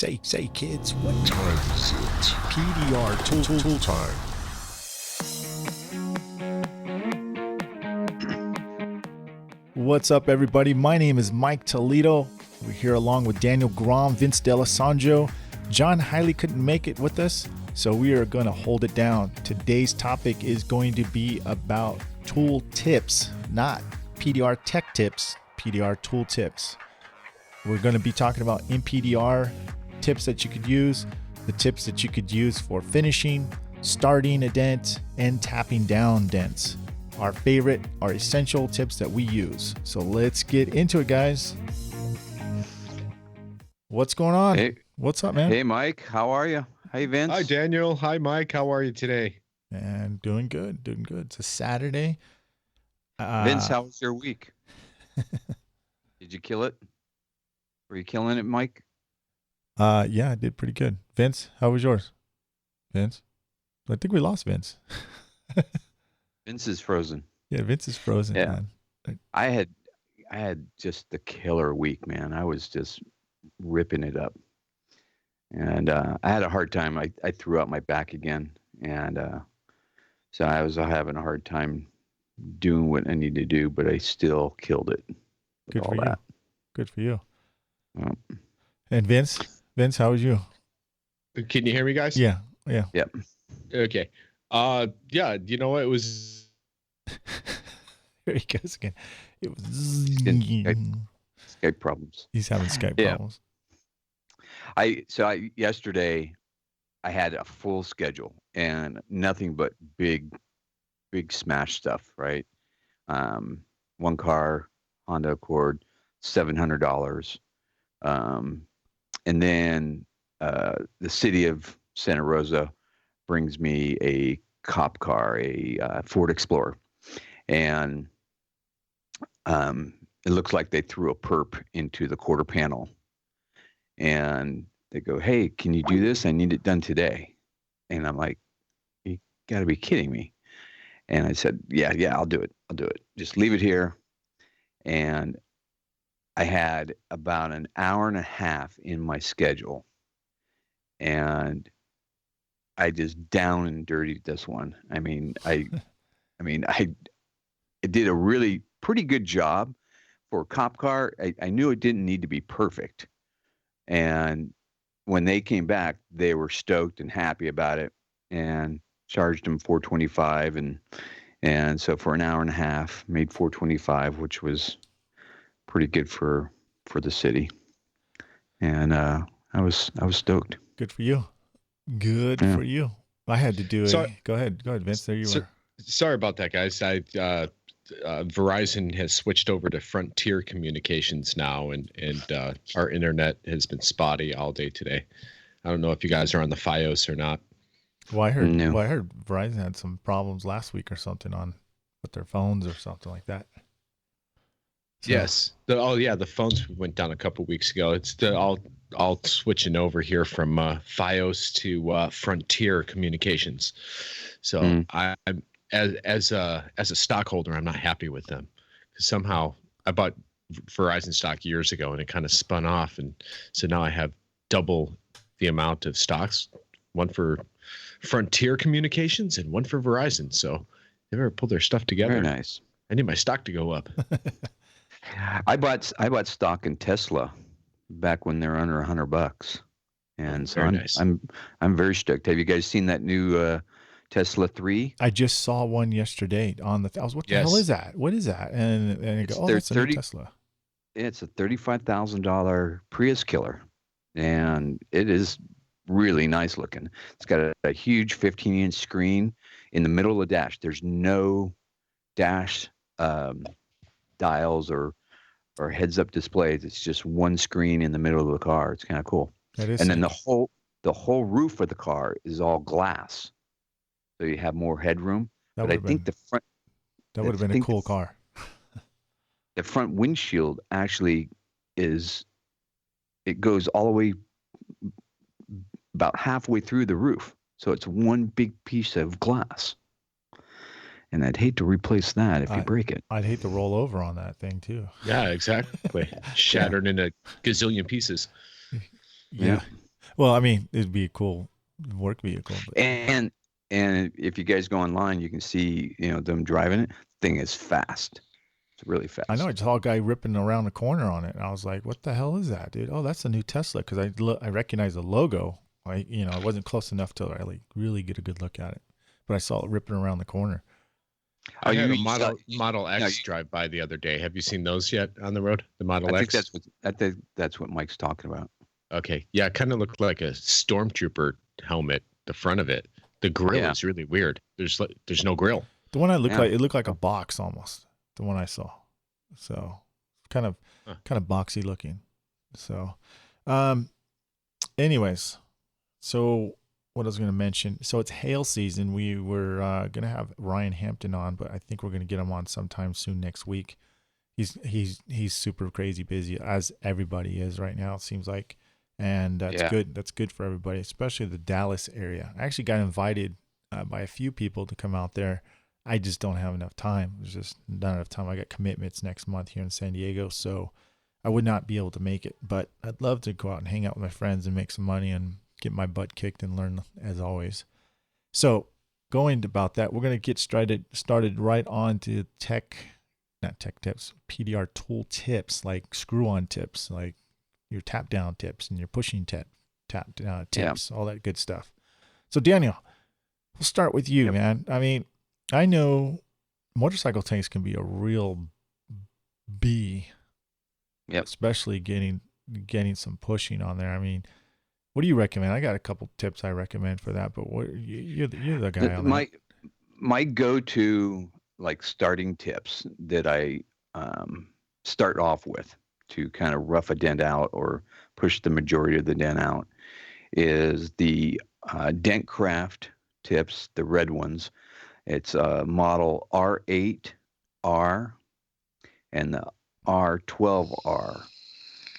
Say, kids, what time is it? PDR tool time. What's up, everybody? My name is Mike Toledo. We're here along with Daniel Grom, Vince D'Alessandro. John Hiley couldn't make it with us, so we are going to hold it down. Today's topic is going to be about tool tips, not PDR tech tips, PDR tool tips. We're going to be talking about PDR tips that you could use, the tips that you could use for finishing, starting a dent, and tapping down dents. Our favorite, our essential tips that we use. So let's get into it, guys. What's going on? Hey, what's up, man? Hey, Mike. How are you? Hey, Vince. Hi, Daniel. Hi, Mike. How are you today? And doing good. It's a Saturday. Vince, how was your week? Did you kill it? Were you killing it, Mike? Yeah, I did pretty good. Vince, how was yours? Vince? I think we lost Vince. Vince is frozen. Yeah, Vince is frozen, yeah. Man. I had just the killer week, man. I was just ripping it up. And I had a hard time. I threw out my back again. And so I was having a hard time doing what I need to do, but I still killed it. Good for you. Good for you. And Vince, how was you? Can you hear me, guys? Yeah. Yep. Okay. Yeah, you know what? It was... There he goes again. It was... Skype problems. He's having Skype problems. Yesterday I had a full schedule and nothing but big smash stuff, right? One car, Honda Accord, $700. And then the city of Santa Rosa brings me a cop car, a Ford Explorer. And it looks like they threw a perp into the quarter panel. And they go, "Hey, can you do this? I need it done today." And I'm like, "You got to be kidding me." And I said, yeah, I'll do it. Just leave it here. And I had about an hour and a half in my schedule. And I just down and dirtied this one. I did a really pretty good job for a cop car. I knew it didn't need to be perfect. And when they came back, they were stoked and happy about it and charged them $425. And so for an hour and a half, made $425, which was pretty good for the city. And I was stoked. Good for you. Good for you. I had to do it. Go ahead, Vince. There you were. Sorry about that, guys. Verizon has switched over to Frontier Communications now, and our internet has been spotty all day today. I don't know if you guys are on the FiOS or not. Well, I heard Verizon had some problems last week or something with their phones or something like that. So. Yes. The phones went down a couple weeks ago. It's all switching over here from FiOS to Frontier Communications. So I'm as a stockholder, I'm not happy with them. Somehow I bought Verizon stock years ago and it kind of spun off, and so now I have double the amount of stocks, one for Frontier Communications and one for Verizon. So they better pull their stuff together. Very nice. I need my stock to go up. I bought stock in Tesla back when they're under $100, and so I'm very stoked. Have you guys seen that new Tesla 3? I just saw one yesterday on the. I was, what the hell is that? What is that? And I go, it's a new Tesla. It's a $35,000 Prius killer, and it is really nice looking. It's got a huge 15-inch screen in the middle of the dash. There's no dash dials or heads-up displays. It's just one screen in the middle of the car. It's kind of cool. That is. And then the whole roof of the car is all glass, so you have more headroom. But I think the front. That would have been a cool car. The front windshield actually it goes all the way about halfway through the roof. So it's one big piece of glass. And I'd hate to replace that if you break it. I'd hate to roll over on that thing too. Yeah, exactly. Shattered into gazillion pieces. Yeah. Well, I mean, it'd be a cool work vehicle, but And if you guys go online, you can see, them driving it. Thing is fast. It's really I know I fast. saw a guy ripping around the corner on it, and I was like, "What the hell is that, dude?" Oh, that's a new Tesla because I recognize the logo. I wasn't close enough to really get a good look at it, but I saw it ripping around the corner. Oh, I had a saw, Model no, X drive by the other day. Have you seen those yet on the road? The Model I think X? that's what Mike's talking about. Okay. Yeah, it kind of looked like a stormtrooper helmet, the front of it. The grill Yeah, is really weird. There's no grill. The one yeah. it looked like a box almost. The one I saw, so kind of Huh. kind of boxy looking. So, um, anyways, so what I was going to mention. So it's hail season. We were going to have Ryan Hampton on, but I think we're going to get him on sometime soon next week. He's super crazy busy, as everybody is right now. It seems like, and that's Yeah. good. That's good for everybody, especially the Dallas area. I actually got invited by a few people to come out there. I just don't have enough time. There's just not enough time. I got commitments next month here in San Diego, so I would not be able to make it. But I'd love to go out and hang out with my friends and make some money and get my butt kicked and learn as always. So going about that, we're going to get started right on to not tech tips, PDR tool tips, like screw-on tips, like your tap down tips and your pushing tap down tips, all that good stuff. So Daniel, we'll start with you, man. I mean, I know motorcycle tanks can be a real bee, especially getting some pushing on there. I mean, what do you recommend? I got a couple tips I recommend for that, but you're the guy on that. My go-to like starting tips that I start off with to kind of rough a dent out or push the majority of the dent out is the Dentcraft tips, the red ones. It's model R8R and the R12R.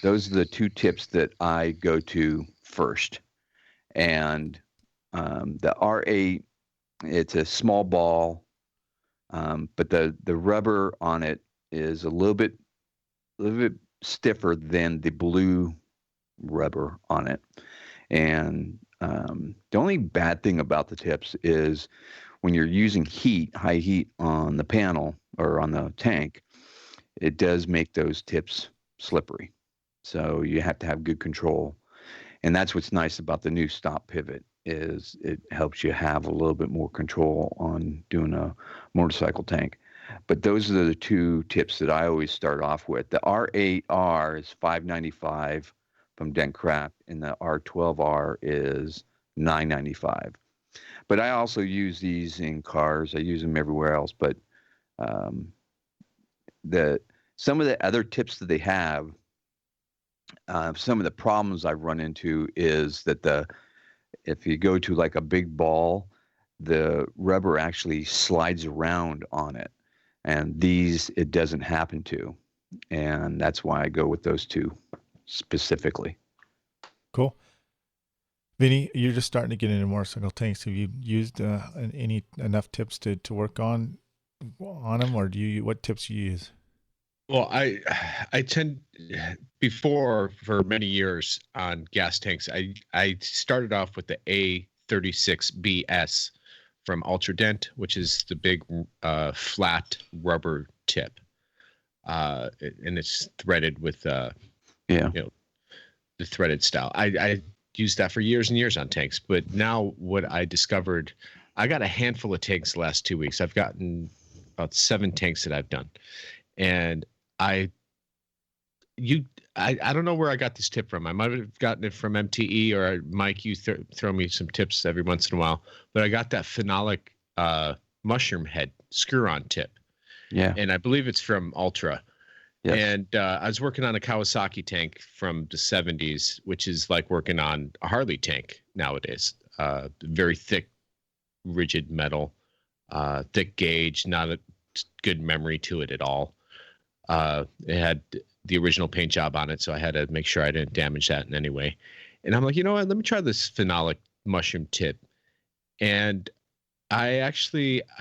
Those are the two tips that I go to first. And the R8, it's a small ball, but the rubber on it is a little bit stiffer than the blue rubber on it. And the only bad thing about the tips is when you're using high heat on the panel or on the tank, it does make those tips slippery. So you have to have good control. And that's what's nice about the new stop pivot is it helps you have a little bit more control on doing a motorcycle tank. But those are the two tips that I always start off with. The R8R is $595 from Dentcraft, and the R12R is $995. But I also use these in cars. I use them everywhere else. But some of the other tips that they have, some of the problems I've run into is that if you go to like a big ball, the rubber actually slides around on it. And these, it doesn't happen to. And that's why I go with those two specifically. Cool. Vinny, you're just starting to get into motorcycle tanks. Have you used enough tips to work on them, or what tips do you use? Well, I tend before for many years on gas tanks. I started off with the A36BS from Ultra Dent, which is the big flat rubber tip, and it's threaded with the threaded style. I used that for years and years on tanks, but now what I discovered, I got a handful of tanks the last 2 weeks. I've gotten about 7 tanks that I've done, and I don't know where I got this tip from. I might have gotten it from MTE or Mike. You throw me some tips every once in a while, but I got that phenolic mushroom head screw-on tip. Yeah, and I believe it's from Ultra. Yes. And I was working on a Kawasaki tank from the 70s, which is like working on a Harley tank nowadays. Very thick, rigid metal, thick gauge, not a good memory to it at all. It had the original paint job on it, so I had to make sure I didn't damage that in any way. And I'm like, you know what? Let me try this phenolic mushroom tip. And I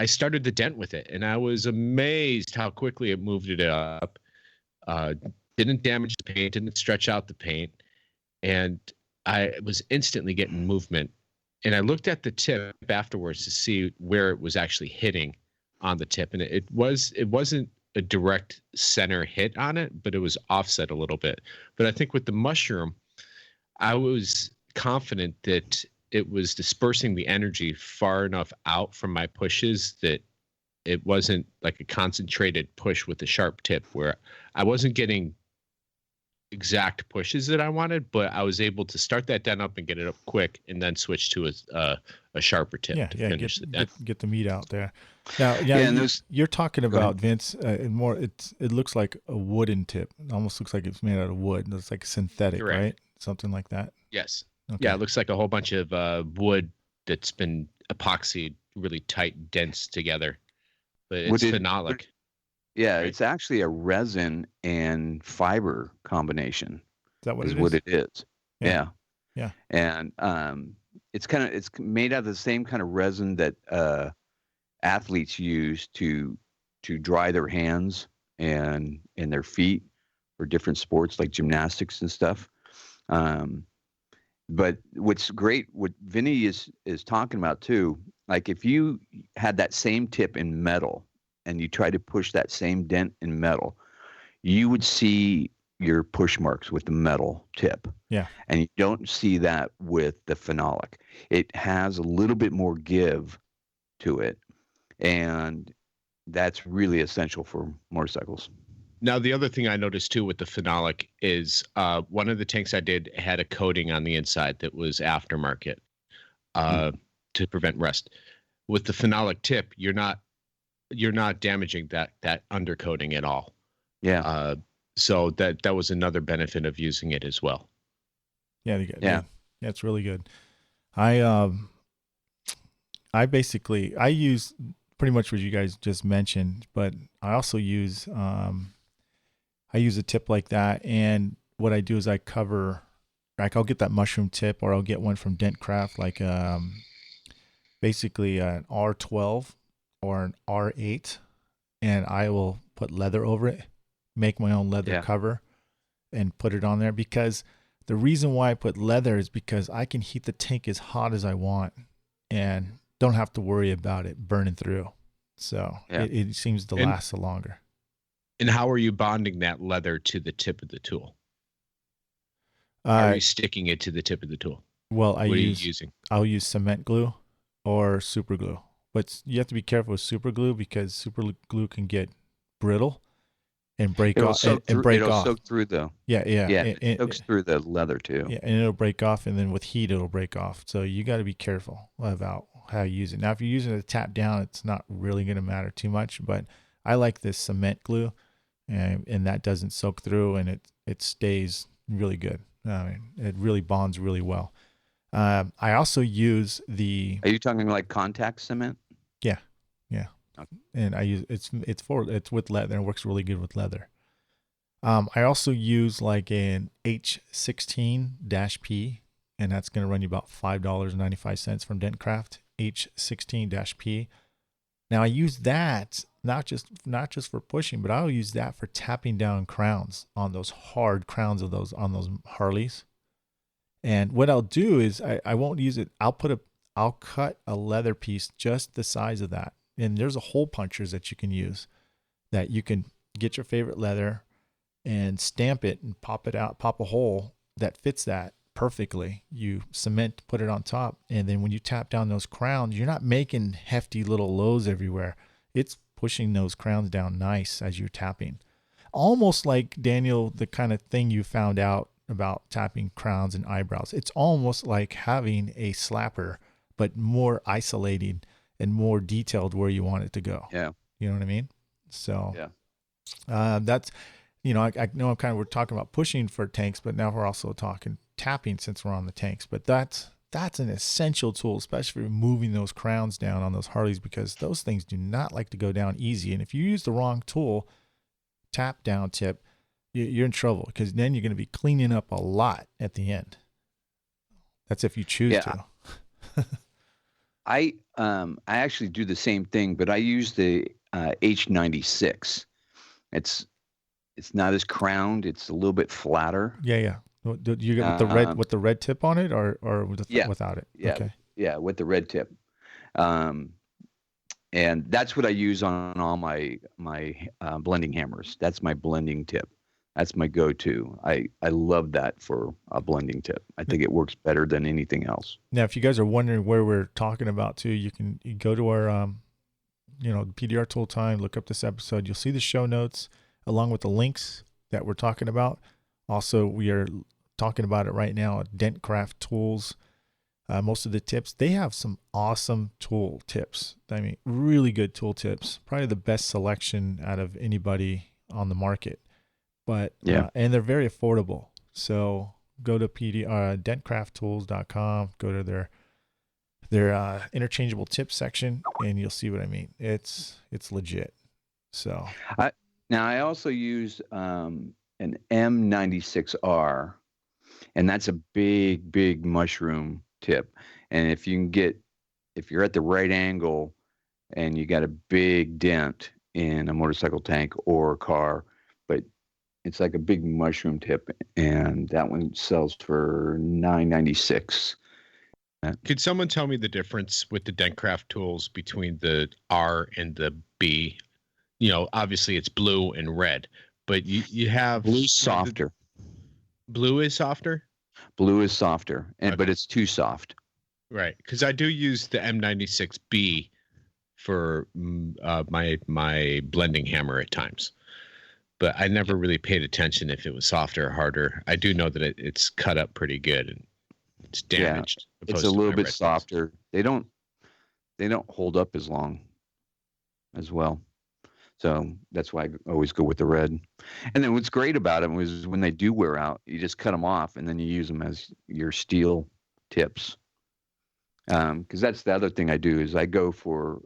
started the Dent with it, and I was amazed how quickly it moved it up. Didn't damage the paint, didn't stretch out the paint. And I was instantly getting movement, and I looked at the tip afterwards to see where it was actually hitting on the tip, and it wasn't a direct center hit on it, but it was offset a little bit. But I think with the mushroom, I was confident that it was dispersing the energy far enough out from my pushes that it wasn't like a concentrated push with a sharp tip, where I wasn't getting exact pushes that I wanted, but I was able to start that dent up and get it up quick, and then switch to a sharper tip to finish the dent. Get the meat out there. Now, and you're talking about, Vince, and more. It looks like a wooden tip. It almost looks like it's made out of wood. It's like synthetic, Correct. right? Something like that. Yes. Okay. Yeah, it looks like a whole bunch of wood that's been epoxied really tight, dense together. But it's phenolic. Yeah, right? It's actually a resin and fiber combination. Is that what What it is? Yeah. And it's made out of the same kind of resin that athletes use to dry their hands and their feet for different sports like gymnastics and stuff. But what's great, what Vinny is talking about too, like if you had that same tip in metal and you try to push that same dent in metal, you would see your push marks with the metal tip. Yeah. And you don't see that with the phenolic. It has a little bit more give to it. And that's really essential for motorcycles. Now, the other thing I noticed too with the phenolic is one of the tanks I did had a coating on the inside that was aftermarket to prevent rust. With the phenolic tip, you're not damaging that undercoating at all. Yeah. So that was another benefit of using it as well. Yeah. It's really good. I use pretty much what you guys just mentioned, but I also use a tip like that, and what I do is I cover, like I'll get that mushroom tip, or I'll get one from Dentcraft, like basically an R12 or an R8, and I will put leather over it, make my own leather cover, and put it on there. Because the reason why I put leather is because I can heat the tank as hot as I want and don't have to worry about it burning through. So it seems to last a longer. And how are you bonding that leather to the tip of the tool? How are you sticking it to the tip of the tool? Well, what are you using? I'll use cement glue or super glue. But you have to be careful with super glue, because super glue can get brittle and break off. It'll soak through though. Yeah. It soaks through the leather too. Yeah, and it'll break off, and then with heat it'll break off. So you got to be careful about how you use it. Now, if you're using it to tap down, it's not really going to matter too much. But I like this cement glue, and that doesn't soak through, and it stays really good. I mean, it really bonds really well. I also use the. Are you talking like contact cement? Yeah. Okay. And I use it's with leather, and it works really good with leather. I also use like an H16-P, and that's going to run you about $5.95 from Dentcraft. H16-P. Now I use that not just for pushing, but I'll use that for tapping down crowns on those hard crowns on those Harleys. And what I'll do is I won't use it. I'll cut a leather piece just the size of that. And there's a hole punchers that you can use, that you can get your favorite leather and stamp it and pop it out, pop a hole that fits that perfectly. You cement, put it on top. And then when you tap down those crowns, you're not making hefty little lows everywhere. It's pushing those crowns down nice as you're tapping. Almost like, Daniel, the kind of thing you found out about tapping crowns and eyebrows. It's almost like having a slapper, but more isolating and more detailed where you want it to go. Yeah. You know what I mean? So yeah. That's, I know we're talking about pushing for tanks, but now we're also talking tapping since we're on the tanks. But that's an essential tool, especially for moving those crowns down on those Harleys, because those things do not like to go down easy. And if you use the wrong tool, tap down tip, you're in trouble, because then you're going to be cleaning up a lot at the end. That's if you choose to. I actually do the same thing, but I use the H96. It's not as crowned. It's a little bit flatter. Yeah. Do you get with the red tip on it, or Yeah, without it? yeah, Okay. yeah, with the red tip. Um, and that's what I use on all my blending hammers. That's my blending tip. That's my go-to. I love that for a blending tip. I think it works better than anything else. Now, if you guys are wondering where we're talking about too, you go to our PDR Tool Time, look up this episode. You'll see the show notes along with the links that we're talking about. Also, we are talking about it right now at Dentcraft Tools. Most of the tips, they have some awesome tool tips. I mean, really good tool tips. Probably the best selection out of anybody on the market. But yeah, and they're very affordable. So go to dentcrafttools.com, go to their interchangeable tips section, and you'll see what I mean. It's legit. So I also use an M96R, and that's a big mushroom tip. And if you're at the right angle and you got a big dent in a motorcycle tank or a car, but it's like a big mushroom tip, and that one sells for $9.96. Could someone tell me the difference with the Dentcraft tools between the R and the B? Obviously it's blue and red, but you have Blue's softer. Blue is softer? Blue is softer, Okay. But it's too soft. Right, because I do use the M96B for my blending hammer at times, but I never really paid attention if it was softer or harder. I do know that it's cut up pretty good and it's damaged. Yeah, it's a little bit softer. They don't hold up as long as well. So that's why I always go with the red. And then what's great about them was when they do wear out, you just cut them off and then you use them as your steel tips. Because that's the other thing I do is I go for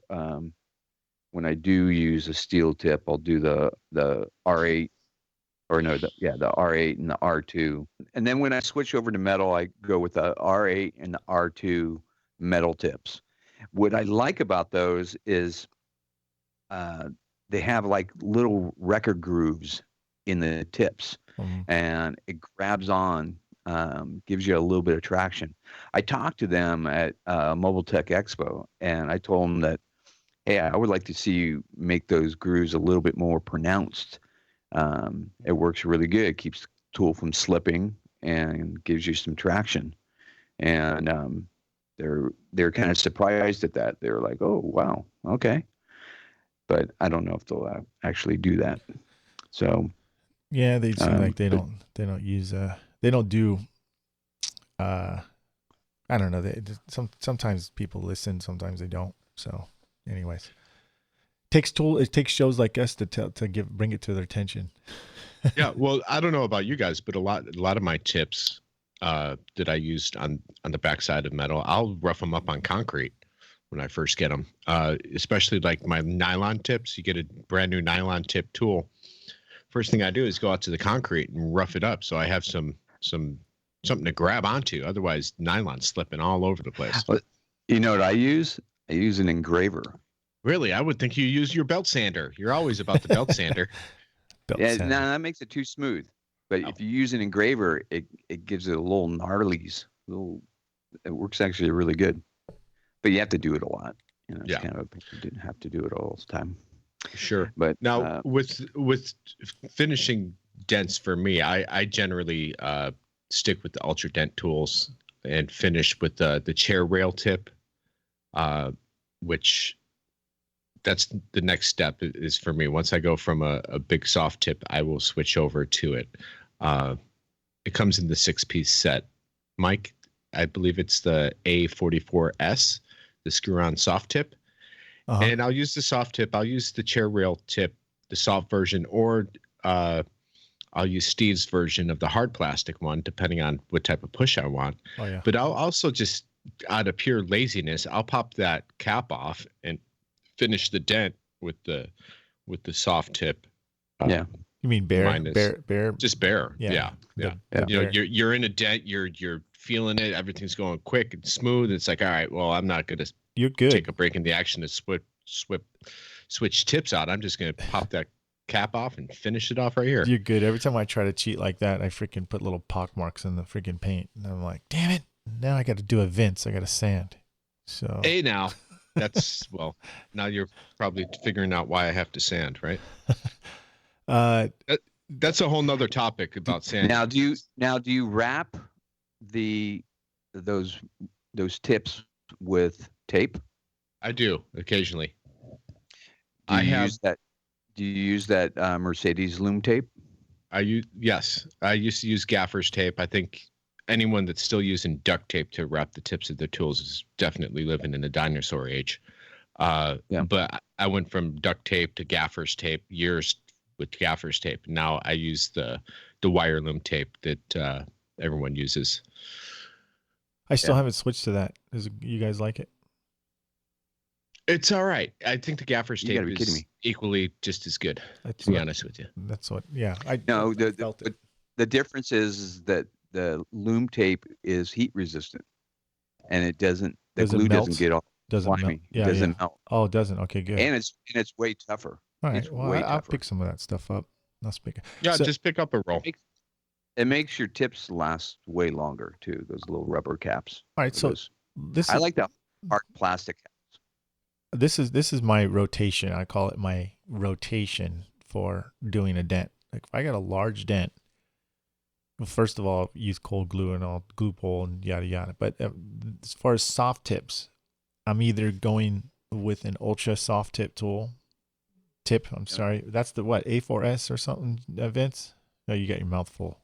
when I do use a steel tip, I'll do the R8 the R8 and the R2. And then when I switch over to metal, I go with the R8 and the R2 metal tips. What I like about those is they have like little record grooves in the tips, and it grabs on, gives you a little bit of traction. I talked to them at Mobile Tech Expo, and I told them that, hey, I would like to see you make those grooves a little bit more pronounced. It works really good. It keeps the tool from slipping and gives you some traction. And they're kind of surprised at that. They're like, oh, wow, okay. But I don't know if they'll actually do that. So yeah, they seem like they don't use they don't do I don't know. Sometimes people listen, sometimes they don't. So, anyways, it takes shows like us to bring it to their attention. Yeah, well, I don't know about you guys, but a lot of my tips that I used on the backside of metal, I'll rough them up on concrete when I first get them. Especially like my nylon tips. You get a brand new nylon tip tool. First thing I do is go out to the concrete and rough it up, so I have something to grab onto. Otherwise, nylon's slipping all over the place. You know what I use? I use an engraver. Really? I would think you use your belt sander. You're always about the belt sander. No, that makes it too smooth. But if you use an engraver, it gives it a little gnarlies. It works actually really good. But you have to do it a lot. It's kind of you didn't have to do it all the time. Sure. But now with finishing dents for me, I generally stick with the Ultra Dent tools and finish with the chair rail tip, which that's the next step is for me. Once I go from a big soft tip, I will switch over to it. It comes in the 6-piece set. Mike, I believe it's the A44S, the screw-on soft tip. Uh-huh. And I'll use the soft tip. I'll use the chair rail tip, the soft version, or I'll use Steve's version of the hard plastic one, depending on what type of push I want. Oh, yeah. But I'll also just, out of pure laziness, I'll pop that cap off and finish the dent with the soft tip. Yeah. You mean bare? Just bare. Yeah. You're in a dent. You're feeling it. Everything's going quick and smooth. It's like, all right, well, I'm not going to You're good. Take a break in the action to switch tips out. I'm just going to pop that cap off and finish it off right here. You're good. Every time I try to cheat like that, I freaking put little pock marks in the freaking paint. And I'm like, damn it. Now I got to do a Vince. I got to sand. So. Hey, now. That's, well, now you're probably figuring out why I have to sand, right? That's a whole nother topic about sand. Now, do you wrap those tips with tape? I do occasionally. Do you use that Mercedes loom tape? Yes. I used to use gaffer's tape. I think anyone that's still using duct tape to wrap the tips of their tools is definitely living in the dinosaur age. But I went from duct tape to gaffer's tape years with gaffer's tape. Now I use the wire loom tape that everyone uses. I still haven't switched to that. You guys like it? It's all right. I think the gaffer's tape is equally just as good, to be honest with you. That's what, yeah. The difference is that the loom tape is heat resistant, and it doesn't. The glue doesn't get all slimy. Yeah, it doesn't melt. Oh, it doesn't. Okay, good. And it's way tougher. All right. Well, I'll pick some of that stuff up. Just pick up a roll. It makes your tips last way longer too. Those little rubber caps. All right. So I like the hard plastic caps. This is my rotation. I call it my rotation for doing a dent. Like if I got a large dent, well, first of all, use cold glue and all glue pole and yada yada. But as far as soft tips, I'm either going with an ultra soft tip tool. I'm sorry. That's the what, A4S or something, Vince? No, you got your mouth full.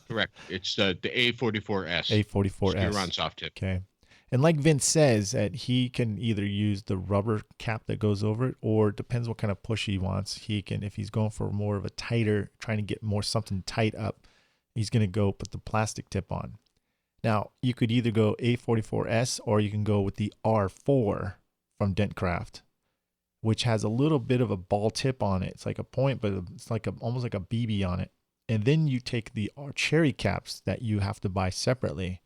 Correct. It's the A44S. A44S. Screw-on soft tip. Okay. And like Vince says, that he can either use the rubber cap that goes over it, or it depends what kind of push he wants. He can, if he's going for more of a tighter, trying to get more something tight up, he's going to go put the plastic tip on. Now, you could either go A44S or you can go with the R4 from Dentcraft, which has a little bit of a ball tip on it. It's like a point, but it's like almost like a BB on it. And then you take the cherry caps that you have to buy separately.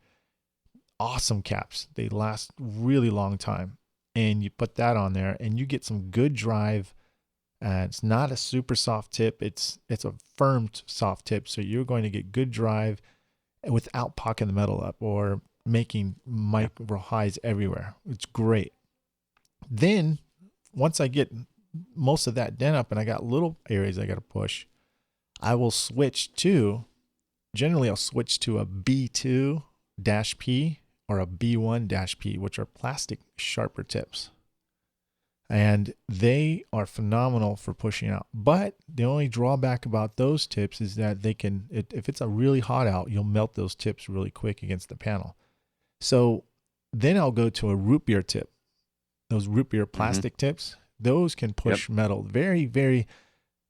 Awesome caps. They last really long time. And you put that on there and you get some good drive. It's not a super soft tip. It's a firm soft tip. So you're going to get good drive without pocking the metal up or making micro highs everywhere. It's great. Then once I get most of that dent up and I got little areas I got to push, I will switch to, generally I'll switch to a B2-P or a B1-P, which are plastic sharper tips. And they are phenomenal for pushing out. But the only drawback about those tips is that they can, if it's a really hot out, you'll melt those tips really quick against the panel. So then I'll go to a root beer tip. Those root beer plastic tips, those can push metal. Very, very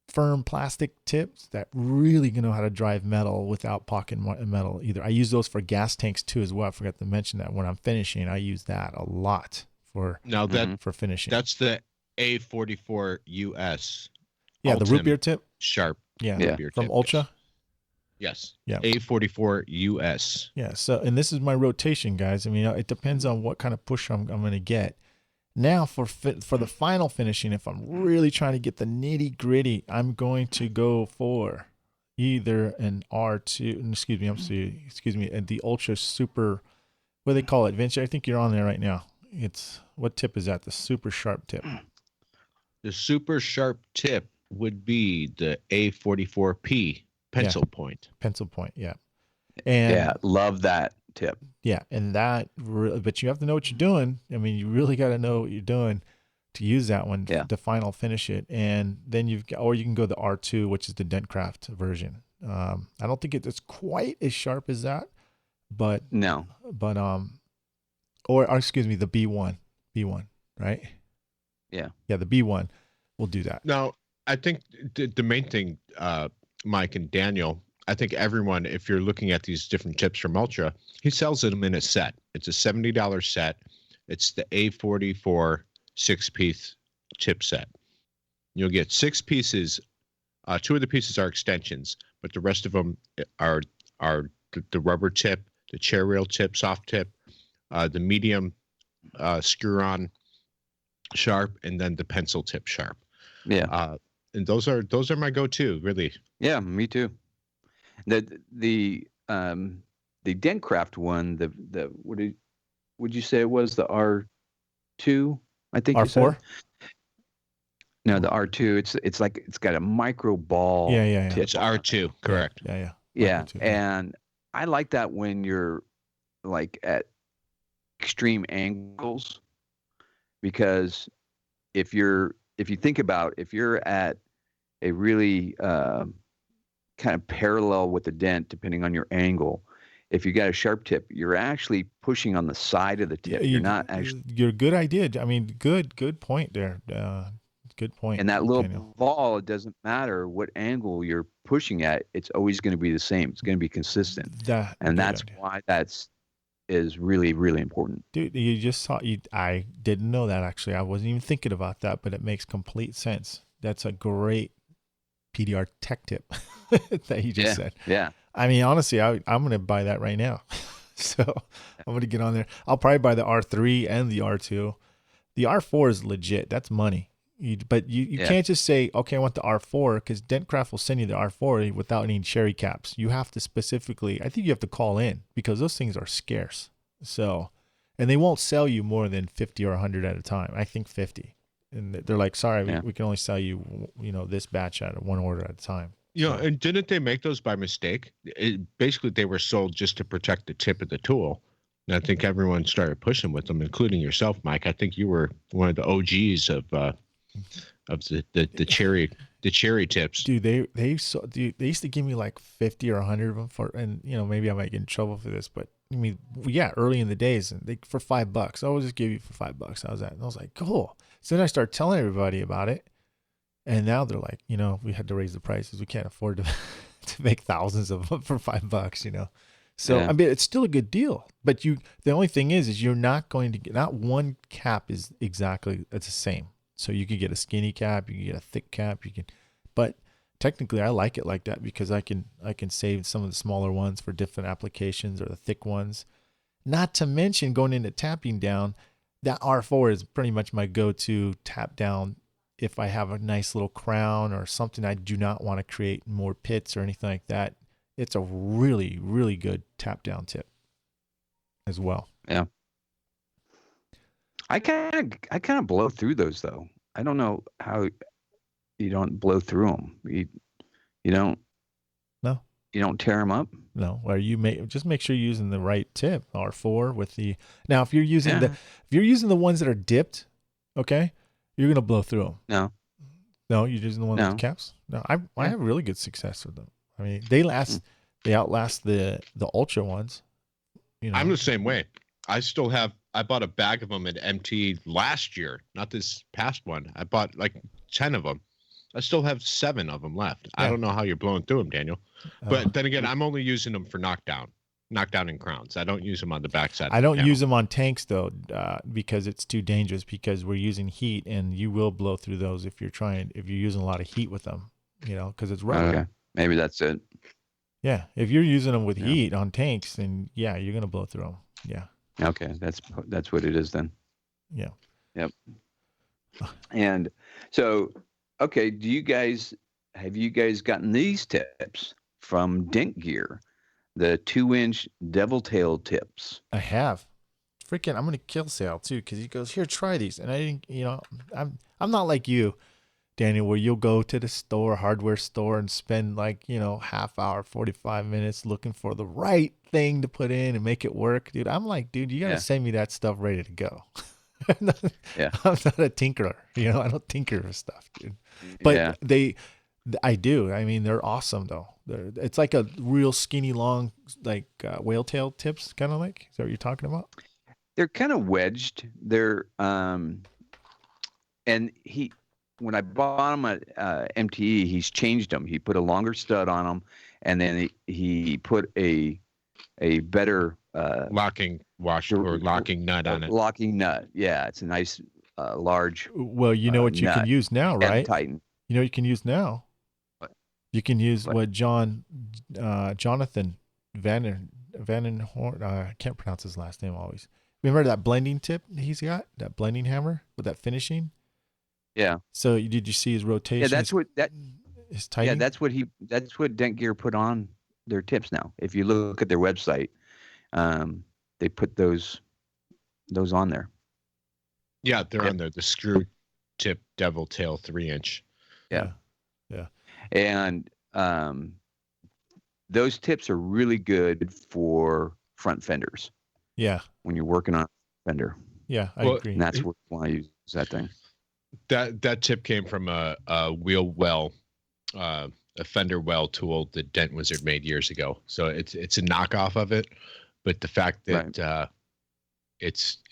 firm plastic tips that really know how to drive metal without pocketing metal either. I use those for gas tanks too as well. I forgot to mention that when I'm finishing, I use that a lot for finishing. That's the A44 US. Yeah, the root beer tip. Sharp. Yeah, root beer from tip. Ultra. Yes. Yeah. A44 US. Yeah. So, and this is my rotation, guys. I mean, it depends on what kind of push I'm going to get. Now for the final finishing, if I'm really trying to get the nitty gritty, I'm going to go for either an R2, excuse me, and the Ultra Super, what do they call it, Vince? I think you're on there right now. What tip is that? The super sharp tip. The super sharp tip would be the A44P pencil point. Pencil point, yeah. And love that tip. Yeah, and but you have to know what you're doing. I mean, you really got to know what you're doing to use that one to final finish it. And then or you can go the R2, which is the Dentcraft version. I don't think it's quite as sharp as that, but no. But or excuse me, the B1, right? Yeah, the B1 will do that. Now, I think the main thing, Mike and Daniel, I think everyone, if you're looking at these different tips from Ultra, he sells them in a set. It's a $70 set. It's the A44 6-piece tip set. You'll get 6 pieces. 2 of the pieces are extensions, but the rest of them are the rubber tip, the chair rail tip, soft tip, the medium screw-on sharp, and then the pencil tip sharp. Yeah. and those are my go-to, really. Yeah, me too. The Dentcraft one, the would you say it was the R2? I think you R4? said. No, the R2. It's like it's got a micro ball. Yeah. tip It's on it. R2, correct? Yeah. Yeah, Micro too, and I like that when you're like at extreme angles, because if you think about, if you're at a really kind of parallel with the dent, depending on your angle, if you got a sharp tip, you're actually pushing on the side of the tip. You're not actually. You're a good idea. I mean, good point there. Good point. And that little Daniel. ball, it doesn't matter what angle you're pushing at, it's always going to be the same. It's going to be consistent. And that's why is really, really important. Dude, you just saw I didn't know that actually. I wasn't even thinking about that, but it makes complete sense. That's a great PDR tech tip that you just said. Yeah. I mean, honestly, I'm going to buy that right now. So I'm going to get on there. I'll probably buy the R3 and the R2. The R4 is legit. That's money. But you can't just say, okay, I want the R4, because Dentcraft will send you the R4 without any cherry caps. You have to specifically, I think you have to call in, because those things are scarce. So, and they won't sell you more than 50 or 100 at a time. I think 50. And they're like, sorry, we can only sell you, this batch at one order at a time. And didn't they make those by mistake? Basically, they were sold just to protect the tip of the tool. And I think everyone started pushing with them, including yourself, Mike. I think you were one of the OGs of the cherry tips. Dude, they used to give me like 50 or 100 of them and maybe I might get in trouble for this, but I mean, early in the days, and for $5, I will just give you for $5. I was like, cool. So then I started telling everybody about it, and now they're like, we had to raise the prices. We can't afford to make thousands of them for $5. So I mean, it's still a good deal, but the only thing is you're not going to get, not one cap is exactly it's the same. So you could get a skinny cap, you can get a thick cap, but technically I like it like that, because I can save some of the smaller ones for different applications, or the thick ones. Not to mention, going into tapping down, that R4 is pretty much my go-to tap down if I have a nice little crown or something. I do not want to create more pits or anything like that. It's a really, really good tap down tip as well. Yeah. I kind of blow through those, though. I don't know how you don't blow through them. You don't. No. You don't tear them up. No. Or just make sure you're using the right tip, R4 with the. Now, if you're using the ones that are dipped, okay, you're gonna blow through them. No, you're using the ones with the caps. No, I have really good success with them. I mean, they outlast the Ultra ones. I'm the same way. I bought a bag of them at MT last year, not this past one. I bought like 10 of them. I still have 7 of them left. Yeah. I don't know how you're blowing through them, Daniel. But then again, I'm only using them for knockdown and crowns. I don't use them on the backside. I don't use them on tanks, though, because it's too dangerous, because we're using heat, and you will blow through those if you're using a lot of heat with them, because it's rubber. Okay. Maybe that's it. Yeah. If you're using them with heat on tanks, then you're going to blow through them. Yeah. Okay, that's what it is then. Yeah. Yep. And so, okay, have you guys gotten these tips from Dent Gear, the 2-inch devil tail tips? I have. Freaking, I'm gonna kill Sal too, because he goes, here, try these, and I didn't. I'm not like you, Daniel, where you'll go to the hardware store, and spend like, half hour, 45 minutes looking for the right thing to put in and make it work. Dude, I'm like, dude, you got to send me that stuff ready to go. I'm not a tinkerer. I don't tinker with stuff, dude. But I do. I mean, they're awesome though. It's like a real skinny, long, like whale tail tips, kind of like. Is that what you're talking about? They're kind of wedged. They're, and when I bought them at MTE, he's changed them. He put a longer stud on them, and then he put a better locking washer or locking nut on it. Locking nut, yeah, it's a nice large. Well, you know what you can use now, right? Tighten. You know what you can use now. What? You can use what Jonathan Vandenhorn. I can't pronounce his last name always. Remember that blending tip he's got? That blending hammer with that finishing. Yeah. So did you see his rotation? Yeah, that's what that. His Yeah, tightening? that's what Dent Gear put on their tips now. If you look at their website, they put those on there. Yeah, they're Yep. on there. The screw tip devil tail 3-inch. Yeah. Yeah. And those tips are really good for front fenders Yeah. when you're working on a fender. Yeah, I Well, agree. And that's what you want to use that thing. That tip came from a wheel well, a fender well tool that Dent Wizard made years ago. So it's a knockoff of it, but the fact that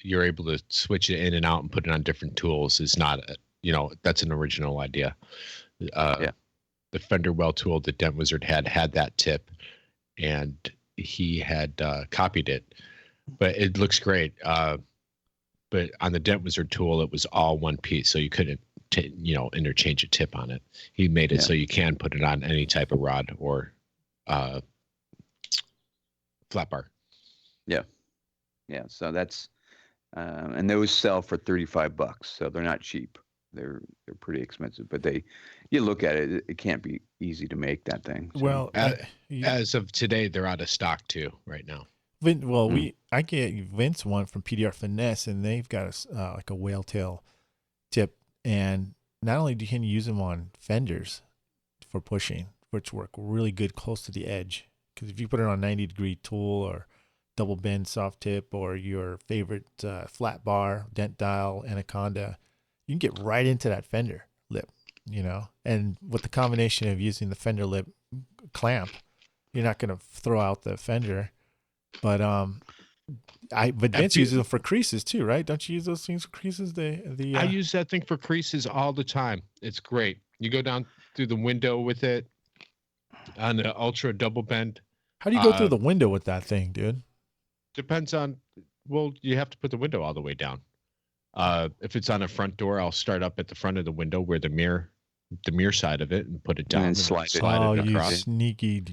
you're able to switch it in and out and put it on different tools is not that's an original idea. The fender well tool that Dent Wizard had that tip, and he had copied it, but it looks great. But on the Dent Wizard tool, it was all one piece, so you couldn't, interchange a tip on it. He made it so you can put it on any type of rod or flat bar. Yeah. Yeah. So that's, and those sell for $35, so they're not cheap. They're pretty expensive, but you look at it, it can't be easy to make that thing. So. Well, as of today, they're out of stock too right now. I get Vince one from PDR Finesse, and they've got like a whale tail tip, and not only can you use them on fenders for pushing, which work really good close to the edge, because if you put it on a 90-degree tool or double bend soft tip or your favorite flat bar, dent dial, anaconda, you can get right into that fender lip, and with the combination of using the fender lip clamp, you're not going to throw out the fender. But Vince uses them for creases too, right? Don't you use those things for creases? I use that thing for creases all the time. It's great. You go down through the window with it on the ultra double bend. How do you go through the window with that thing, dude? Depends on. Well, you have to put the window all the way down. If it's on a front door, I'll start up at the front of the window where the mirror side of it, and put it down and slide it across. You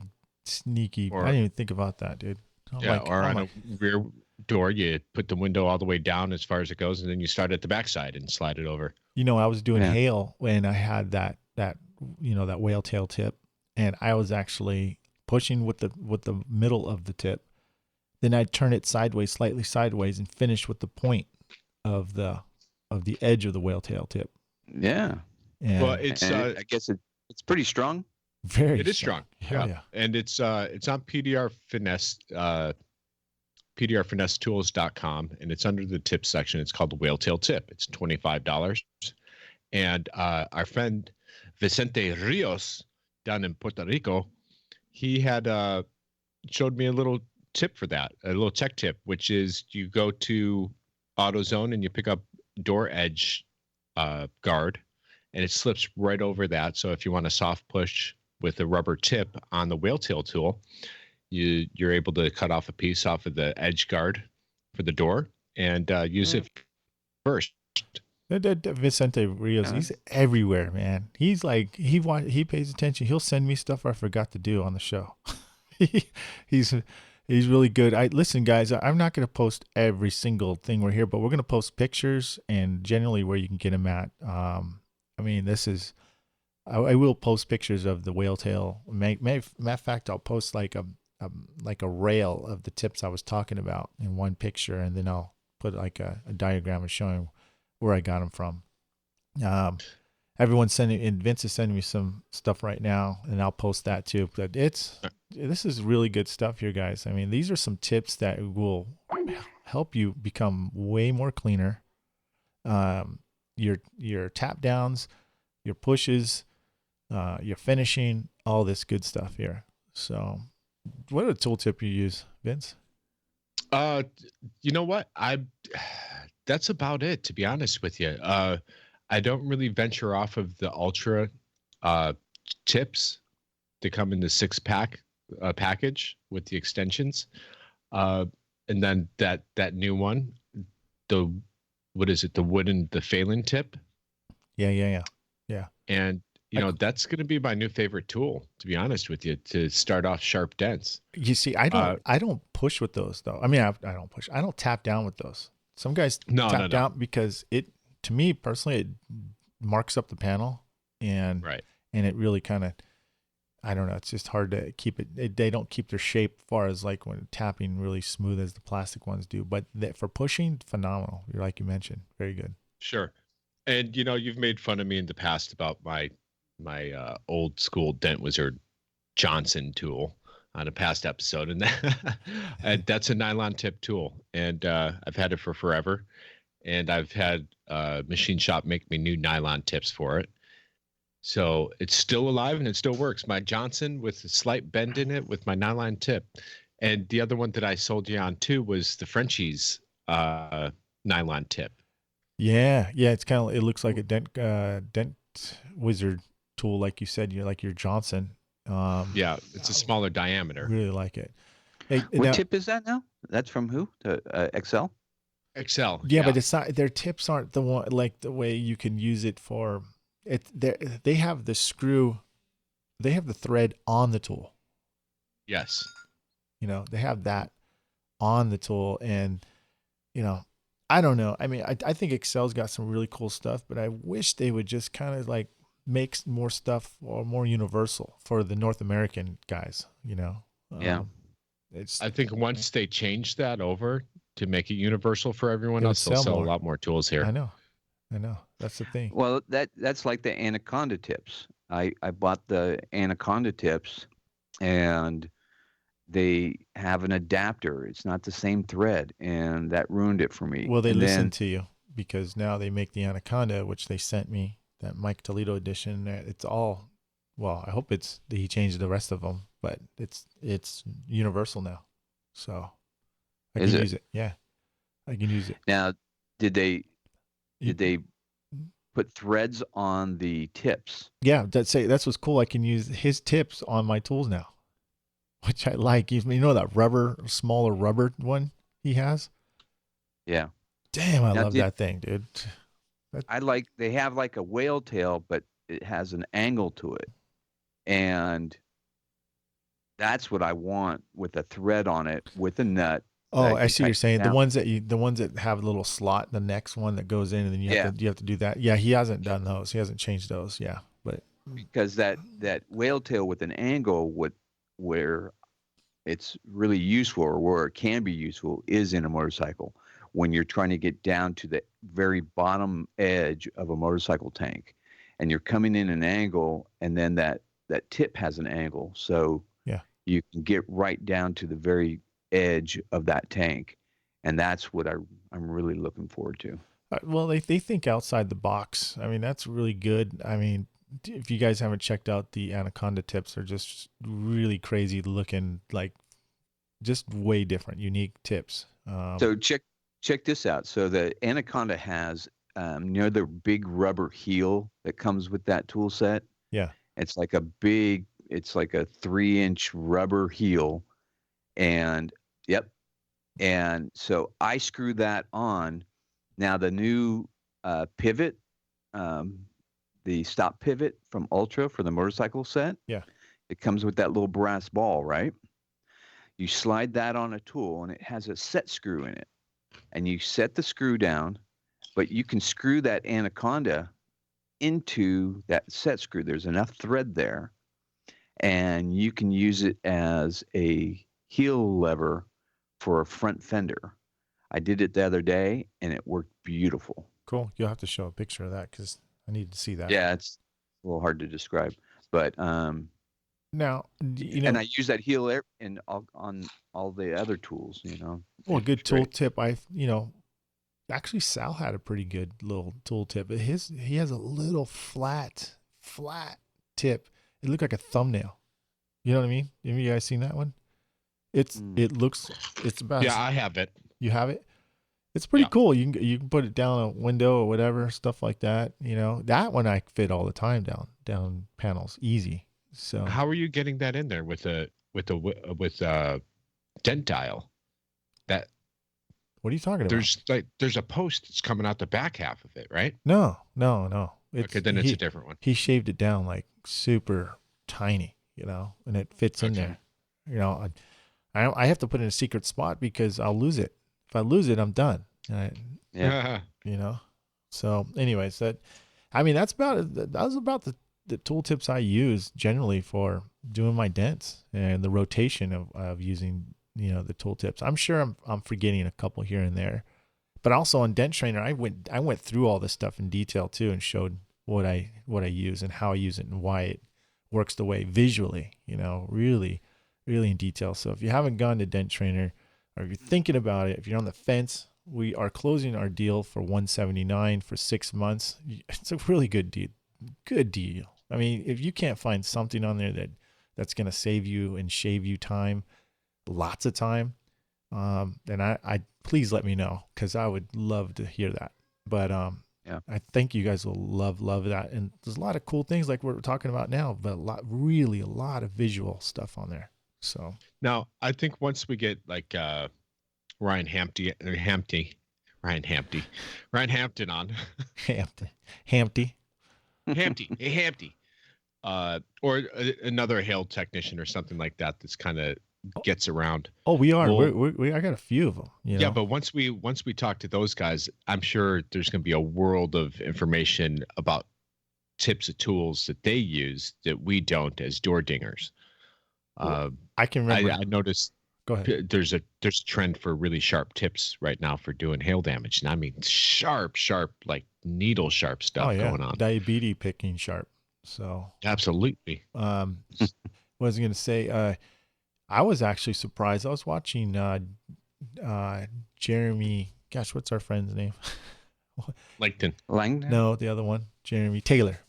sneaky. Or, I didn't even think about that, dude. On a rear door, you put the window all the way down as far as it goes, and then you start at the back side and slide it over. I was doing hail when I had that whale tail tip, and I was actually pushing with the middle of the tip. Then I'd turn it slightly sideways, and finish with the point of the edge of the whale tail tip. Yeah. And, well, it's I guess it's pretty strong. It is strong. Yeah. And it's on PDR Finesse, PDRFinesseTools.com, and it's under the tip section. It's called the whale tail tip. It's $25. And our friend Vicente Rios down in Puerto Rico, he had showed me a little tip for that, a little tech tip, which is you go to AutoZone and you pick up door edge guard, and it slips right over that. So if you want a soft push with a rubber tip on the whale tail tool, you're able to cut off a piece off of the edge guard for the door and use it first. Vicente Rios, he's everywhere, man. He's like he pays attention. He'll send me stuff I forgot to do on the show. He's really good. Listen, guys, I'm not going to post every single thing we're here, but we're going to post pictures and generally where you can get them at. I will post pictures of the whale tail. Matter of fact, I'll post like a rail of the tips I was talking about in one picture, and then I'll put like a diagram of showing where I got them from. Everyone's sending, and Vince is sending me some stuff right now, and I'll post that too. But this is really good stuff here, guys. I mean, these are some tips that will help you become way more cleaner. Your tap downs, your pushes, your finishing, all this good stuff here. So, what are the tool tip you use, Vince? You know what? That's about it, to be honest with you. I don't really venture off of the ultra tips that come in the 6-pack package with the extensions. And then that new one, the Phelan tip? Yeah. And that's going to be my new favorite tool, to be honest with you, to start off sharp dents. You see, I don't push with those though. I mean, I don't push. I don't tap down with those. Some guys tap down because to me personally, marks up the panel, and Right. and it really kind of, I don't know, it's just hard to keep it. They don't keep their shape as far as like when tapping really smooth as the plastic ones do. But for pushing, phenomenal. You're like you mentioned, very good. Sure. And you've made fun of me in the past about my old school Dent Wizard Johnson tool on a past episode, and that's a nylon tip tool, and I've had it for forever, and I've had machine shop make me new nylon tips for it. So it's still alive and it still works. My Johnson with a slight bend in it with my nylon tip. And the other one that I sold you on too was the Frenchie's nylon tip. Yeah. It's kind of, it looks like a Dent Wizard tool, like you said. You're like your Johnson. Yeah, it's a smaller diameter. Really like it. Hey, What tip is that now? That's from who? Excel? Excel. Yeah, but it's not. Their tips aren't the one like the way you can use it for it. They have the screw. They have the thread on the tool. Yes. They have that on the tool, and I don't know. I mean, I think Excel's got some really cool stuff, but I wish they would just kind of like make more stuff or more universal for the North American guys. Yeah. I think once they change that over to make it universal for everyone else, they'll sell a lot more tools here. I know. That's the thing. Well, that's like the Anaconda tips. I bought the Anaconda tips, and they have an adapter. It's not the same thread, and that ruined it for me. Well, they listened to you, because now they make the Anaconda, which they sent me, that Mike Toledo edition. It's all, well, I hope he changed the rest of them, but it's universal now. So I can use it. Yeah, I can use it. Now, did they put threads on the tips? Yeah, that's what's cool. I can use his tips on my tools now, which I like. That smaller rubber one he has? Yeah. Damn, I love that thing, dude. They have like a whale tail, but it has an angle to it. And that's what I want, with a thread on it with a nut. Oh, I see what you're saying. The ones that have a little slot, the next one that goes in, and then you have to do that. Yeah, he hasn't done those. He hasn't changed those. Yeah, but because that whale tail with an angle where it's really useful, or where it can be useful, is in a motorcycle when you're trying to get down to the very bottom edge of a motorcycle tank, and you're coming in an angle, and then that tip has an angle, so you can get right down to the very edge of that tank, and that's what I'm really looking forward to. Well, they think outside the box. I mean, that's really good. I mean, if you guys haven't checked out the Anaconda tips, they're just really crazy looking, like just way different, unique tips. So check this out. So the Anaconda has the big rubber heel that comes with that tool set. Yeah, it's like a 3-inch rubber heel. And so I screw that on. Now the new pivot, the stop pivot from Ultra for the motorcycle set, it comes with that little brass ball, right? You slide that on a tool, and it has a set screw in it, and you set the screw down, but you can screw that Anaconda into that set screw. There's enough thread there, and you can use it as a heel lever for a front fender. I did it the other day, and it worked beautiful. Cool. You'll have to show a picture of that, because I need to see that. Yeah, it's a little hard to describe, but now and I use that heel on all the other tools. Well, good tool tip. Actually, Sal had a pretty good little tool tip. He has a little flat tip. It looked like a thumbnail. You know what I mean? Have you guys seen that one? It's about. Yeah, I have it. You have it? It's pretty cool. You can put it down a window or whatever, stuff like that. That one I fit all the time down panels, easy. So how are you getting that in there with dent dial? That. What are you talking about? There's a post that's coming out the back half of it, right? No. Okay, then it's a different one. He shaved it down like super tiny, and it fits in there. I have to put it in a secret spot because I'll lose it. If I lose it, I'm done. So anyways, I mean, that was about the tooltips I use generally for doing my dents and the rotation of using, the tooltips. I'm sure I'm forgetting a couple here and there, but also on Dent Trainer, I went through all this stuff in detail too and showed what I use and how I use it and why it works the way visually, really, really in detail. So if you haven't gone to Dent Trainer, or if you're thinking about it, if you're on the fence, we are closing our deal for $179 for 6 months. It's a really good deal. Good deal. I mean, if you can't find something on there that's going to save you and shave you time, lots of time, then I please let me know, because I would love to hear that. But yeah, I think you guys will love that. And there's a lot of cool things like we're talking about now, but a lot of visual stuff on there. So now I think once we get like Ryan Hampton on Hampty. Hampty, or another hail technician or something like that. That's kind of gets around. Oh, we are. I got a few of them. Yeah, but once we talk to those guys, I'm sure there's going to be a world of information about tips of tools that they use that we don't as door dingers. I can remember. I noticed. Go ahead. There's a trend for really sharp tips right now for doing hail damage, and I mean sharp, like needle sharp stuff going on. Diabetes picking sharp. So absolutely. What was I going to say? I was actually surprised. I was watching Jeremy. Gosh, what's our friend's name? Langton. No, the other one. Jeremy Taylor.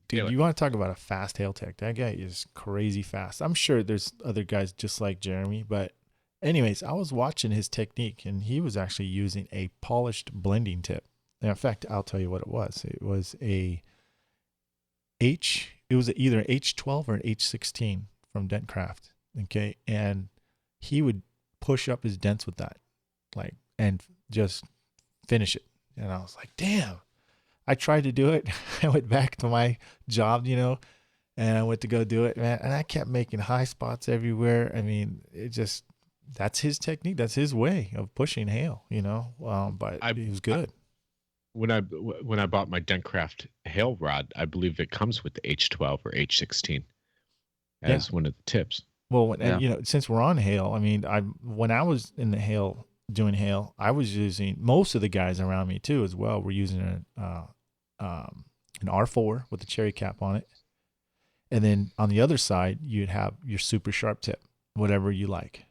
Dude, Taylor. You want to talk about a fast hail tech? That guy is crazy fast. I'm sure there's other guys just like Jeremy, but anyways, I was watching his technique, and he was actually using a polished blending tip. And in fact, I'll tell you what it was. It was either H12 or an H16 from Dentcraft. Okay. And he would push up his dents with that, and just finish it. And I was like, damn. I tried to do it. I went back to my job, and I went to go do it, man. And I kept making high spots everywhere. I mean, that's his technique. That's his way of pushing hail, but he was good. When I bought my Dentcraft hail rod, I believe it comes with the H12 or H16 as one of the tips. Well, and, since we're on hail, I mean, when I was in the hail, doing hail, I was using, most of the guys around me too as well were using an R4 with a cherry cap on it, and then on the other side you'd have your super sharp tip, whatever you like.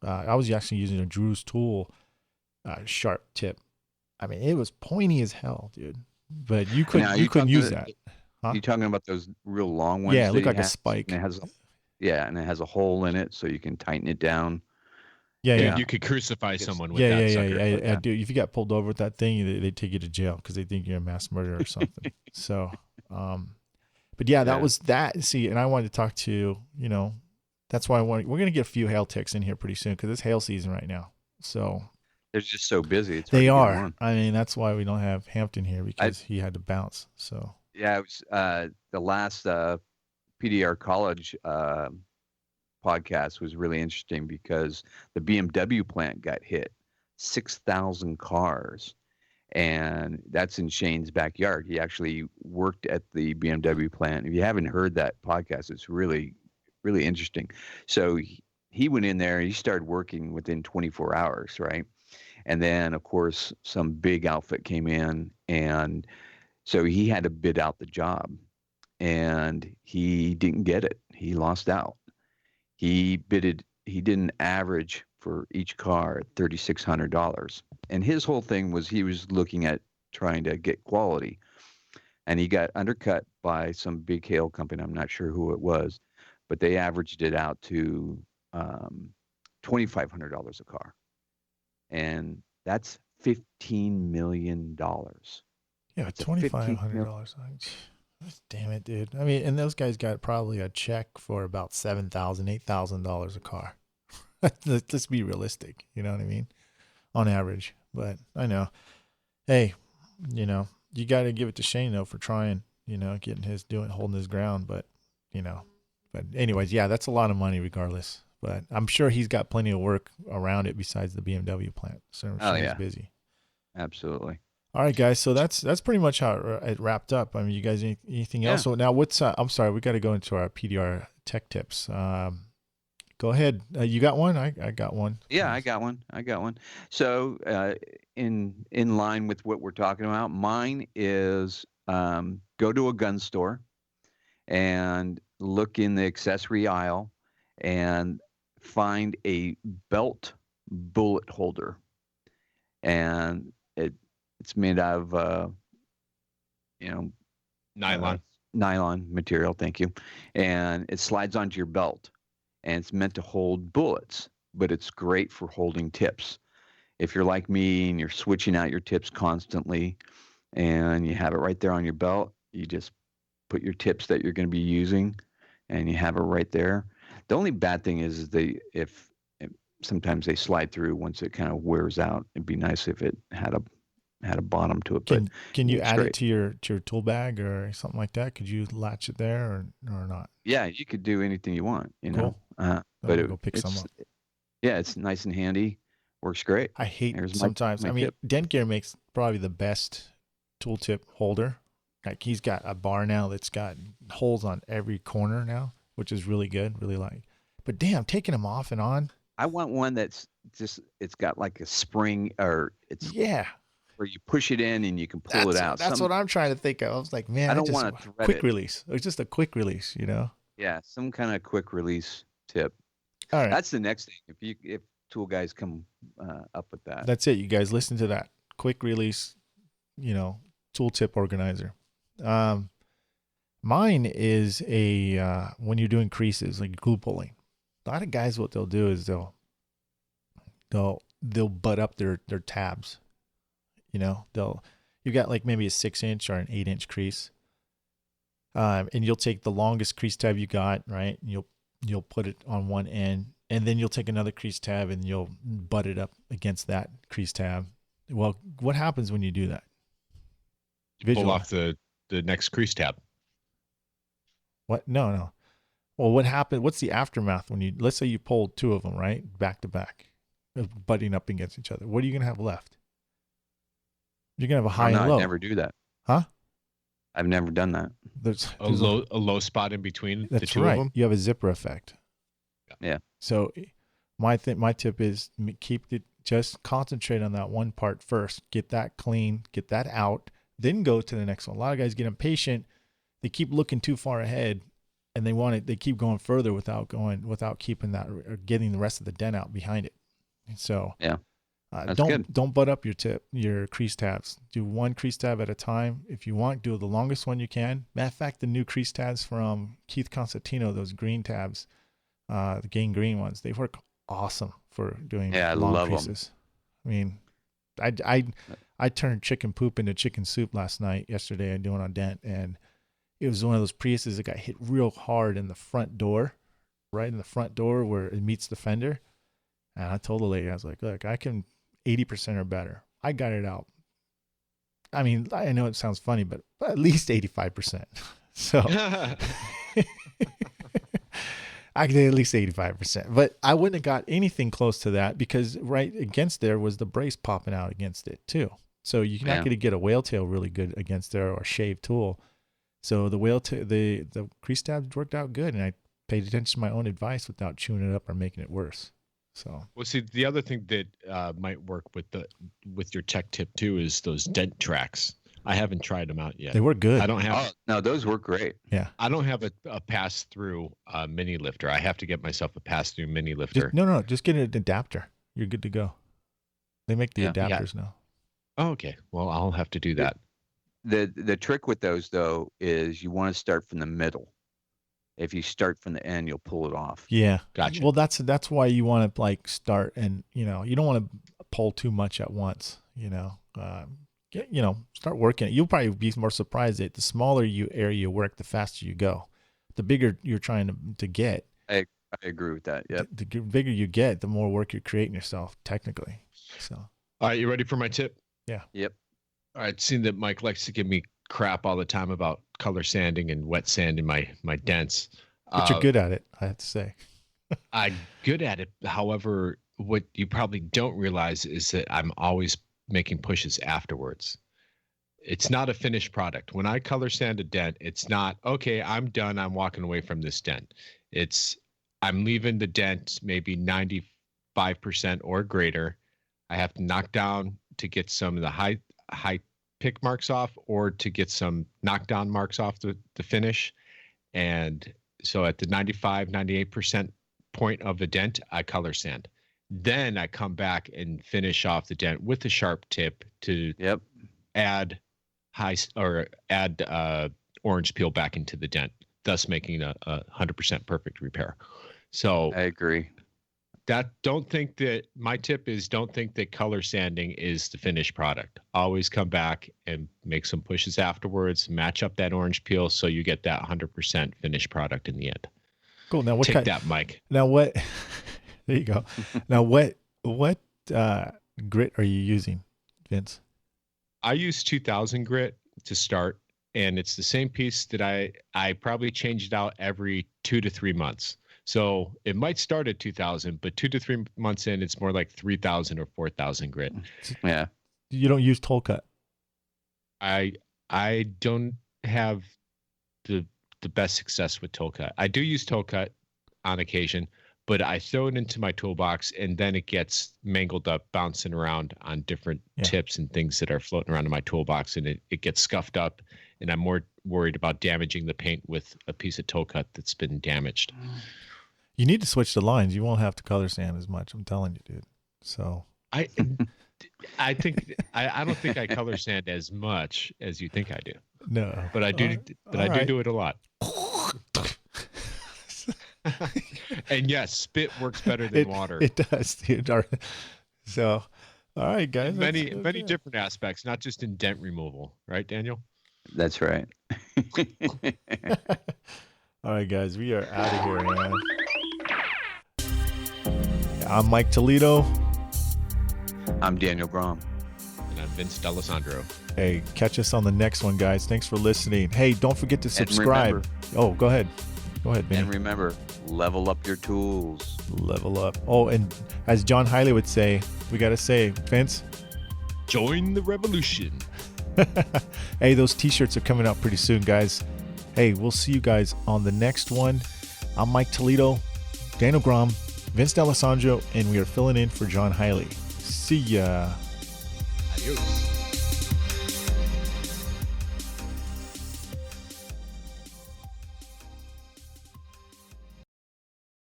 I was actually using a Drew's tool sharp tip. I mean, it was pointy as hell, dude, but you couldn't use that. Huh? You talking about those real long ones? Yeah, it looked like a spike. And it has a hole in it, so you can tighten it down. Yeah. You could crucify someone with that sucker. Yeah. Dude, if you got pulled over with that thing, they take you to jail because they think you're a mass murderer or something. So, but yeah, that was that. See, and I wanted to talk to, that's why we're going to get a few hail techs in here pretty soon because it's hail season right now. So they're just so busy. They are. I mean, that's why we don't have Hampton here, because he had to bounce. So yeah, it was the last PDR college podcast was really interesting because the BMW plant got hit, 6,000 cars, and that's in Shane's backyard. He actually worked at the BMW plant. If you haven't heard that podcast, it's really, really interesting. So he went in there, he started working within 24 hours, right? And then, of course, some big outfit came in, and so he had to bid out the job, and he didn't get it. He lost out. He didn't average for each car at $3,600. And his whole thing was he was looking at trying to get quality. And he got undercut by some big hail company. I'm not sure who it was, but they averaged it out to $2,500 a car. And that's $15 million. Yeah, $2,500. Damn it, dude. I mean, and those guys got probably a check for about $7,000, $8,000 a car. Let's be realistic. You know what I mean? On average. But I know. Hey, you got to give it to Shane though for trying, holding his ground. But anyways, yeah, that's a lot of money regardless. But I'm sure he's got plenty of work around it besides the BMW plant. So he's busy. Absolutely. All right, guys. So that's pretty much how it wrapped up. I mean, you guys, anything else? So now what's, I'm sorry, we got to go into our PDR tech tips. Go ahead. You got one? I got one. Yeah, I got one. So in line with what we're talking about, mine is go to a gun store and look in the accessory aisle and find a belt bullet holder. And it's made out of, nylon material. Thank you. And it slides onto your belt. And it's meant to hold bullets, but it's great for holding tips. If you're like me and you're switching out your tips constantly and you have it right there on your belt, you just put your tips that you're going to be using and you have it right there. The only bad thing is if sometimes they slide through once it kind of wears out. It'd be nice if it had a bottom to it. Can you add it to your tool bag or something like that? Could you latch it there or not? Yeah, you could do anything you want, Cool. But go pick some up. Yeah, it's nice and handy. Works great. I hate sometimes. I mean, Dent Gear makes probably the best tooltip holder. Like he's got a bar now that's got holes on every corner now, which is really good. Really like. But damn, taking them off and on. I want one that's just it's got like a spring or it's where you push it in and you can pull it out. That's what I'm trying to think of. I was like, man, I don't want to quick release. It's just a quick release, Yeah, some kind of quick release tip. All right, that's the next thing. If tool guys come up with that, that's it. You guys listen to that quick release, tool tip organizer. Mine is a when you're doing creases like glue pulling. A lot of guys, what they'll do is they'll butt up their tabs. You got like maybe a 6-inch or an 8-inch crease, and you'll take the longest crease tab you got, right? And you'll put it on one end, and then you'll take another crease tab and you'll butt it up against that crease tab. Well, what happens when you do that? Pull off the next crease tab. What? No. Well, what happened? What's the aftermath when let's say you pulled two of them, right? Back to back, butting up against each other. What are you going to have left? You're going to have a high and low. I never do that. Huh? I've never done that. There's a low spot in between the two of them. You have a zipper effect. Yeah. So my tip is just concentrate on that one part first. Get that clean, get that out, then go to the next one. A lot of guys get impatient. They keep looking too far ahead and they keep going further without keeping that or getting the rest of the dent out behind it. So yeah. Don't butt up your crease tabs. Do one crease tab at a time. If you want, do the longest one you can. Matter of fact, the new crease tabs from Keith Constantino, those green tabs, the Gain Green ones, they work awesome for doing long creases. I mean, I turned chicken poop into chicken soup yesterday and doing on Dent, and it was one of those Priuses that got hit real hard in the front door, right in the front door where it meets the fender. And I told the lady, I was like, look, I can 80% or better. I got it out. I mean, I know it sounds funny, but at least 85%. So I could at least 85%, but I wouldn't have got anything close to that because right against there was the brace popping out against it too. So you're not going to get a whale tail really good against there or a shaved tool. So the the crease tabs worked out good, and I paid attention to my own advice without chewing it up or making it worse. So well, see, the other thing that might work with your tech tip too is those dent tracks. I haven't tried them out yet. They work good. I don't have. No, those work great. Yeah. I don't have a pass through mini lifter. I have to get myself a pass through mini lifter. Just get an adapter. You're good to go. They make the adapters now. Oh, okay. Well, I'll have to do that. The trick with those though is you want to start from the middle. If you start from the end, you'll pull it off. Yeah. Gotcha. Well, that's why you want to like start and, you don't want to pull too much at once, start working it. You'll probably be more surprised that the smaller area you work, the faster you go. The bigger you're trying to get. I agree with that. Yeah. The bigger you get, the more work you're creating yourself technically. So. All right. You ready for my tip? Yeah. Yep. All right. Seeing that Mike likes to give me crap all the time about color sanding and wet sanding my dents. But you're good at it, I have to say. I'm good at it. However, what you probably don't realize is that I'm always making pushes afterwards. it's not a finished product. When I color sand a dent, it's not, okay, I'm done. I'm walking away from this dent. I'm leaving the dent maybe 95% or greater. I have to knock down to get some of the high pick marks off, or to get some knockdown marks off the finish. And so at the 95, 98% point of the dent, I color sand. Then I come back and finish off the dent with a sharp tip to add orange peel back into the dent, thus making a 100% perfect repair. So I agree. My tip is, don't think that color sanding is the finished product. Always come back and make some pushes afterwards, match up that orange peel so you get that 100% finished product in the end. Cool. Now Take that, Mike. Now what? There you go. Now what grit are you using, Vince? I use 2000 grit to start, and it's the same piece that I probably change it out every 2 to 3 months. So it might start at 2000, but 2 to 3 months in, it's more like 3000 or 4000 grit. Yeah. You don't use toll cut? I don't have the best success with toll cut. I do use toll cut on occasion, but I throw it into my toolbox and then it gets mangled up, bouncing around on different tips and things that are floating around in my toolbox, and it gets scuffed up, and I'm more worried about damaging the paint with a piece of toll cut that's been damaged. You need to switch the lines. You won't have to color sand as much. I'm telling you, dude. So I think I don't think I color sand as much as you think I do. No, but I do. I do it a lot. And yes, spit works better than water. It does, dude. So, all right, guys. Many different aspects, not just in dent removal, right, Daniel? That's right. All right, guys, we are out of here, man. I'm Mike Toledo. I'm Daniel Grom. And I'm Vince D'Alessandro. Hey, catch us on the next one, guys. Thanks for listening. Hey, don't forget to subscribe. Oh, go ahead. Go ahead, man. And remember, level up your tools. Level up. Oh, and as John Hiley would say, we got to say, Vince, join the revolution. Hey, those t-shirts are coming out pretty soon, guys. Hey, we'll see you guys on the next one. I'm Mike Toledo, Daniel Grom, Vince D'Alessandro, and we are filling in for John Hiley. See ya. Adios.